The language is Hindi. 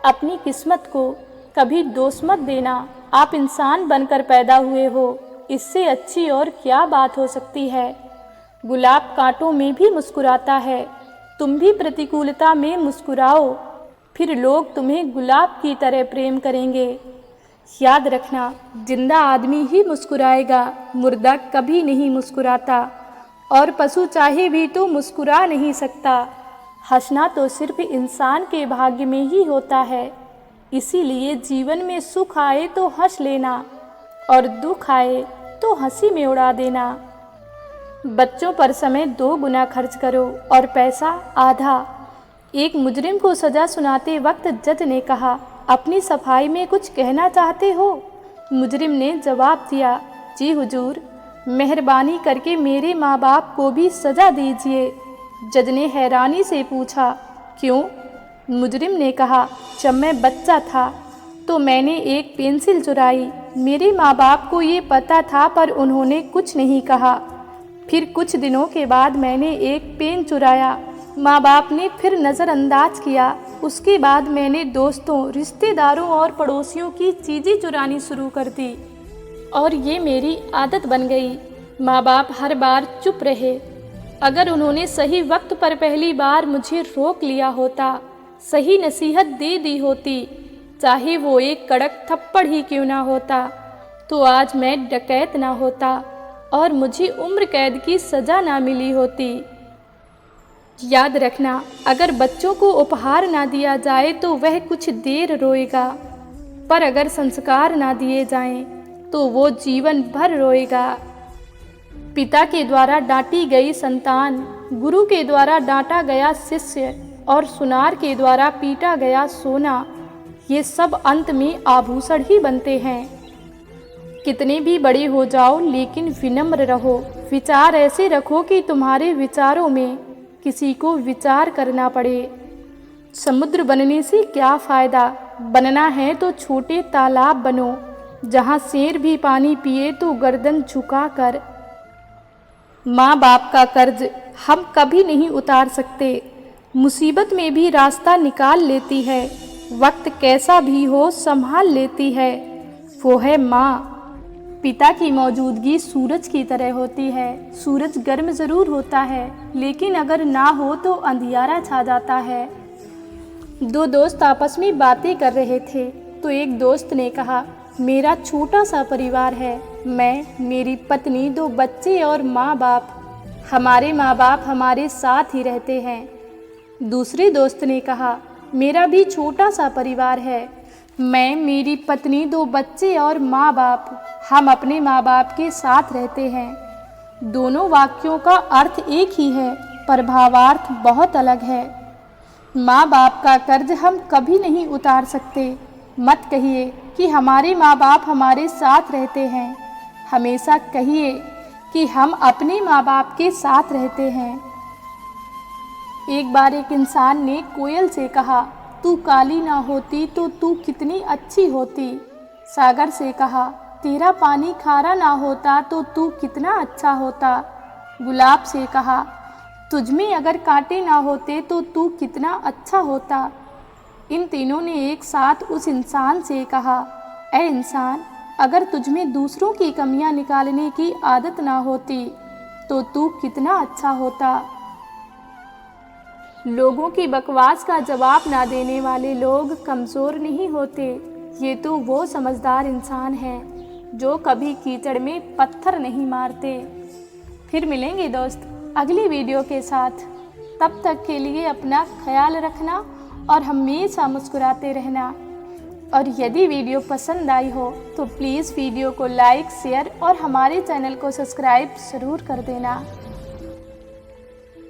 अपनी किस्मत को कभी दोष मत देना। आप इंसान बनकर पैदा हुए हो, इससे अच्छी और क्या बात हो सकती है। गुलाब कांटों में भी मुस्कुराता है, तुम भी प्रतिकूलता में मुस्कुराओ, फिर लोग तुम्हें गुलाब की तरह प्रेम करेंगे। याद रखना, जिंदा आदमी ही मुस्कुराएगा, मुर्दा कभी नहीं मुस्कुराता, और पशु चाहे भी तो मुस्कुरा नहीं सकता। हंसना तो सिर्फ इंसान के भाग्य में ही होता है, इसीलिए जीवन में सुख आए तो हंस लेना और दुख आए तो हंसी में उड़ा देना। बच्चों पर समय 2 गुना खर्च करो और पैसा आधा। एक मुजरिम को सज़ा सुनाते वक्त जज ने कहा, अपनी सफाई में कुछ कहना चाहते हो? मुजरिम ने जवाब दिया, जी हुजूर, मेहरबानी करके मेरे माँ बाप को भी सज़ा दीजिए। जज ने हैरानी से पूछा, क्यों? मुजरिम ने कहा, जब मैं बच्चा था तो मैंने एक पेंसिल चुराई। मेरे माँ बाप को ये पता था पर उन्होंने कुछ नहीं कहा। फिर कुछ दिनों के बाद मैंने एक पेन चुराया, माँ बाप ने फिर नज़रअंदाज किया। उसके बाद मैंने दोस्तों, रिश्तेदारों और पड़ोसियों की चीज़ें चुरानी शुरू कर दी और ये मेरी आदत बन गई। माँ बाप हर बार चुप रहे। अगर उन्होंने सही वक्त पर पहली बार मुझे रोक लिया होता, सही नसीहत दे दी होती, चाहे वो एक कड़क थप्पड़ ही क्यों ना होता, तो आज मैं डकैत ना होता और मुझे उम्र कैद की सज़ा ना मिली होती। याद रखना, अगर बच्चों को उपहार ना दिया जाए तो वह कुछ देर रोएगा, पर अगर संस्कार ना दिए जाएं तो वो जीवन भर रोएगा। पिता के द्वारा डांटी गई संतान, गुरु के द्वारा डांटा गया शिष्य और सुनार के द्वारा पीटा गया सोना, ये सब अंत में आभूषण ही बनते हैं। कितने भी बड़े हो जाओ लेकिन विनम्र रहो। विचार ऐसे रखो कि तुम्हारे विचारों में किसी को विचार करना पड़े। समुद्र बनने से क्या फ़ायदा? बनना है तो छोटे तालाब बनो, जहाँ शेर भी पानी पिए तो गर्दन झुकाकर। माँ बाप का कर्ज हम कभी नहीं उतार सकते। मुसीबत में भी रास्ता निकाल लेती है, वक्त कैसा भी हो संभाल लेती है, वो है माँ। पिता की मौजूदगी सूरज की तरह होती है। सूरज गर्म ज़रूर होता है, लेकिन अगर ना हो तो अंधियारा छा जाता है। 2 दोस्त आपस में बातें कर रहे थे तो एक दोस्त ने कहा, मेरा छोटा सा परिवार है, मैं, मेरी पत्नी, 2 बच्चे और माँ बाप। हमारे माँ बाप हमारे साथ ही रहते हैं। दूसरे दोस्त ने कहा, मेरा भी छोटा सा परिवार है, मैं, मेरी पत्नी, 2 बच्चे और माँ बाप, हम अपने माँ बाप के साथ रहते हैं। दोनों वाक्यों का अर्थ एक ही है पर भावार्थ बहुत अलग है। माँ बाप का कर्ज हम कभी नहीं उतार सकते। मत कहिए कि हमारे माँ बाप हमारे साथ रहते हैं, हमेशा कहिए कि हम अपने माँ बाप के साथ रहते हैं। एक बार एक इंसान ने कोयल से कहा, तू काली ना होती तो तू कितनी अच्छी होती। सागर से कहा, तेरा पानी खारा ना होता तो तू कितना अच्छा होता। गुलाब से कहा, तुझमें अगर कांटे ना होते तो तू कितना अच्छा होता। इन तीनों ने एक साथ उस इंसान से कहा, ऐ इंसान, अगर तुझमें दूसरों की कमियां निकालने की आदत ना होती तो तू कितना अच्छा होता। लोगों की बकवास का जवाब ना देने वाले लोग कमज़ोर नहीं होते, ये तो वो समझदार इंसान हैं जो कभी कीचड़ में पत्थर नहीं मारते। फिर मिलेंगे दोस्त अगली वीडियो के साथ। तब तक के लिए अपना ख्याल रखना और हमेशा मुस्कुराते रहना। और यदि वीडियो पसंद आई हो तो प्लीज़ वीडियो को लाइक, शेयर और हमारे चैनल को सब्सक्राइब ज़रूर कर देना।